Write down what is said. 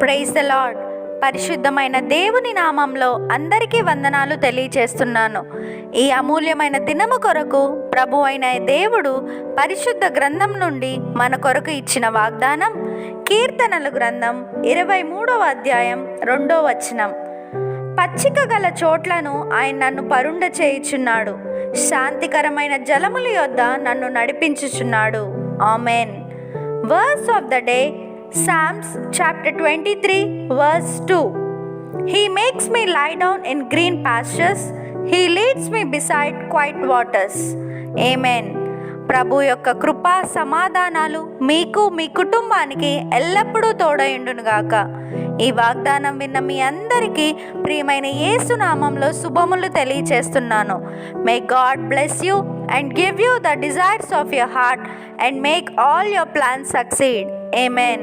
Praise the lord. పరిశుద్ధమైన దేవుని నామంలో అందరికీ వందనాలు తెలియచేస్తున్నాను. ఈ అమూల్యమైన దినము కొరకు ప్రభు అయిన దేవుడు పరిశుద్ధ గ్రంథం నుండి మన కొరకు ఇచ్చిన వాగ్దానం కీర్తనల గ్రంథం 23వ అధ్యాయం 2వ వచనం. పచ్చిక గల చోట్లను ఆయన నన్ను పరుండ చేయుచున్నాడు, శాంతికరమైన జలముల యొద్ద నన్ను నడిపించుచున్నాడు. Amen. Verse of the day, Psalms chapter 23 verse 2. He makes me lie down in green pastures. He leads me beside quiet waters. Amen. ప్రభు యొక్క కృపా సమాధానాలు మీకు మీ కుటుంబానికి ఎల్లప్పుడూ తోడయుండునుగాక. ఈ వాగ్దానం విన్న మీ అందరికీ ప్రియమైన యేసు నామంలో శుభములు తెలియచేస్తున్నాను. May God bless you and give you the desires of your heart and make all your plans succeed. Amen.